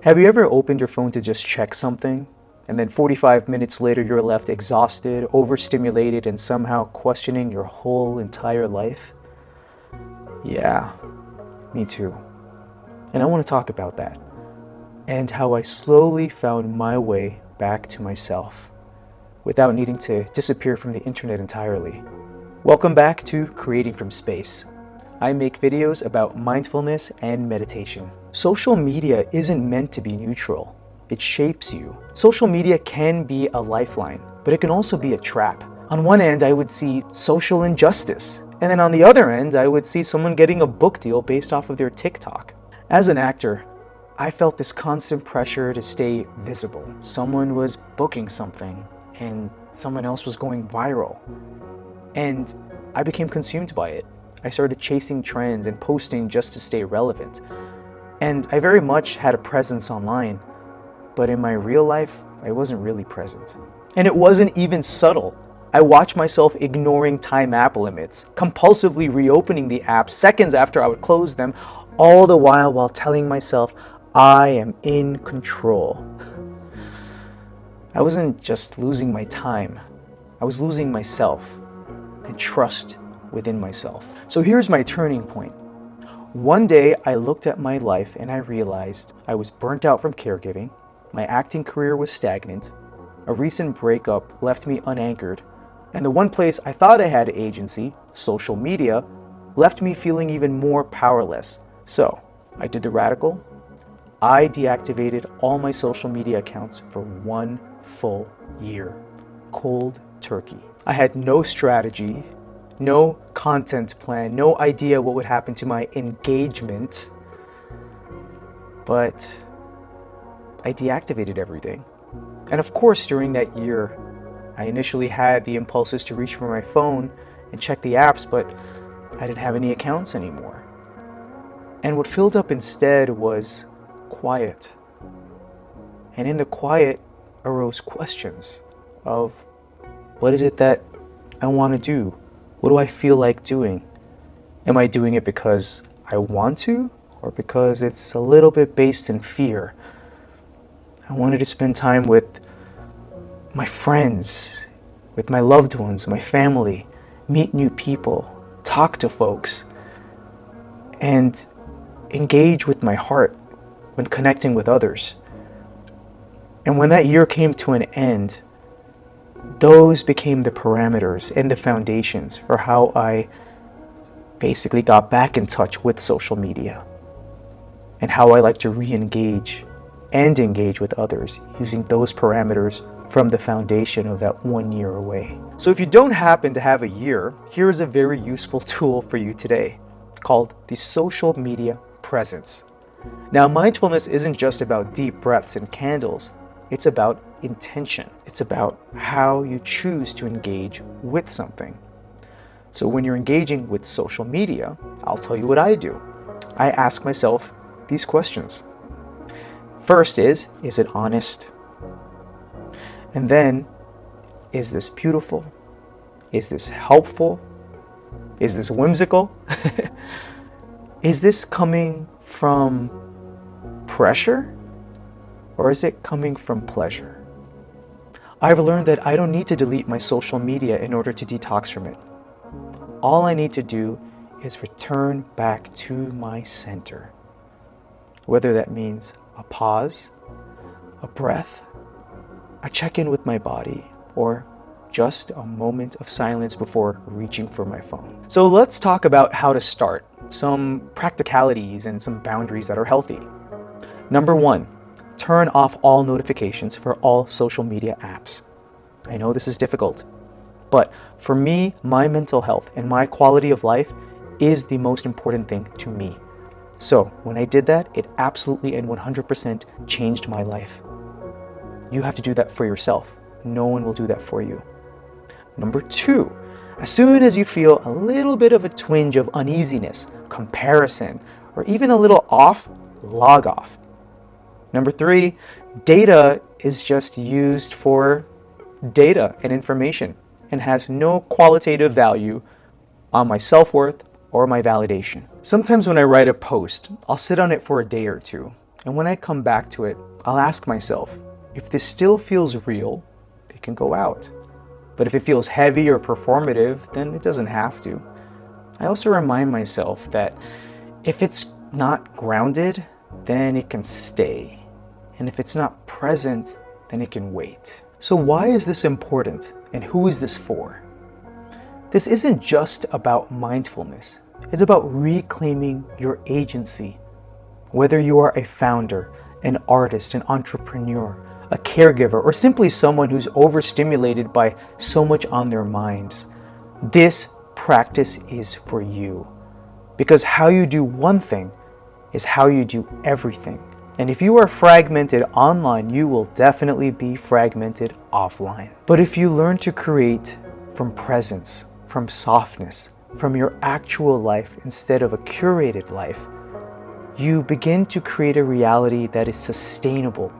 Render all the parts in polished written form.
Have you ever opened your phone to just check something, and then 45 minutes later you're left exhausted, overstimulated, and somehow questioning your whole entire life? Yeah, me too. And I want to talk about that, and how I slowly found my way back to myself, without needing to disappear from the internet entirely. Welcome back to Creating from Space. I make videos about mindfulness and meditation. Social media isn't meant to be neutral. It shapes you. Social media can be a lifeline, but it can also be a trap. On one end, I would see social injustice, and then on the other end, I would see someone getting a book deal based off of their TikTok. As an actor, I felt this constant pressure to stay visible. Someone was booking something, and someone else was going viral. And I became consumed by it. I started chasing trends and posting just to stay relevant. And I very much had a presence online, but in my real life, I wasn't really present. And it wasn't even subtle. I watched myself ignoring time app limits, compulsively reopening the app seconds after I would close them, all the while telling myself I am in control. I wasn't just losing my time, I was losing myself and trust within myself. So here's my turning point. One day I looked at my life and I realized I was burnt out from caregiving, my acting career was stagnant, a recent breakup left me unanchored, and the one place I thought I had agency, social media, left me feeling even more powerless. So I did the radical. I deactivated all my social media accounts for 1 full year. Cold turkey. I had no strategy, no content plan, no idea what would happen to my engagement, but I deactivated everything. And of course, during that year, I initially had the impulses to reach for my phone and check the apps, but I didn't have any accounts anymore. And what filled up instead was quiet. And in the quiet arose questions of, what is it that I want to do? What do I feel like doing? Am I doing it because I want to, or because it's a little bit based in fear? I wanted to spend time with my friends, with my loved ones, my family, meet new people, talk to folks, and engage with my heart when connecting with others. And when that year came to an end, those became the parameters and the foundations for how I basically got back in touch with social media and how I like to re-engage and engage with others using those parameters from the foundation of that 1 year away. So if you don't happen to have a year, here is a very useful tool for you today called the social media presence. Now, mindfulness isn't just about deep breaths and candles. It's about intention. It's about how you choose to engage with something. So when you're engaging with social media, I'll tell you what I do. I ask myself these questions. First is it honest? And then, is this beautiful? Is this helpful? Is this whimsical? Is this coming from pressure? Or is it coming from pleasure? I've learned that I don't need to delete my social media in order to detox from it. All I need to do is return back to my center. Whether that means a pause, a breath, a check-in with my body, or just a moment of silence before reaching for my phone. So let's talk about how to start, some practicalities and some boundaries that are healthy. Number 1, turn off all notifications for all social media apps. I know this is difficult, but for me, my mental health and my quality of life is the most important thing to me. So when I did that, it absolutely and 100% changed my life. You have to do that for yourself. No one will do that for you. Number 2, as soon as you feel a little bit of a twinge of uneasiness, comparison, or even a little off, log off. Number 3, data is just used for data and information and has no qualitative value on my self-worth or my validation. Sometimes when I write a post, I'll sit on it for a day or two. And when I come back to it, I'll ask myself, if this still feels real, it can go out. But if it feels heavy or performative, then it doesn't have to. I also remind myself that if it's not grounded, then it can stay. And if it's not present, then it can wait. So why is this important, and who is this for? This isn't just about mindfulness. It's about reclaiming your agency. Whether you are a founder, an artist, an entrepreneur, a caregiver, or simply someone who's overstimulated by so much on their minds, this practice is for you. Because how you do one thing is how you do everything. And if you are fragmented online, you will definitely be fragmented offline. But if you learn to create from presence, from softness, from your actual life instead of a curated life, you begin to create a reality that is sustainable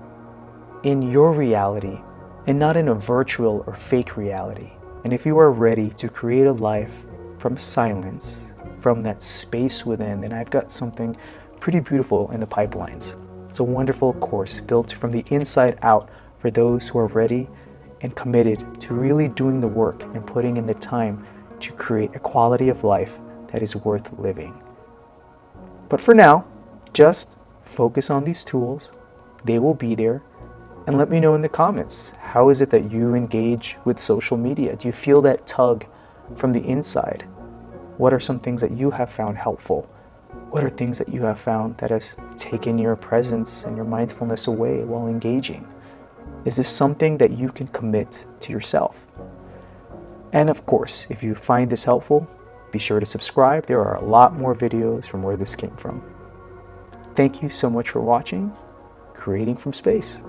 in your reality and not in a virtual or fake reality. And if you are ready to create a life from silence, from that space within, then I've got something pretty beautiful in the pipelines. It's a wonderful course built from the inside out for those who are ready and committed to really doing the work and putting in the time to create a quality of life that is worth living. But for now, just focus on these tools. They will be there. And let me know in the comments, how is it that you engage with social media? Do you feel that tug from the inside? What are some things that you have found helpful? What are things that you have found that has taken your presence and your mindfulness away while engaging? Is this something that you can commit to yourself? And of course, if you find this helpful, be sure to subscribe. There are a lot more videos from where this came from. Thank you so much for watching Creating from Space.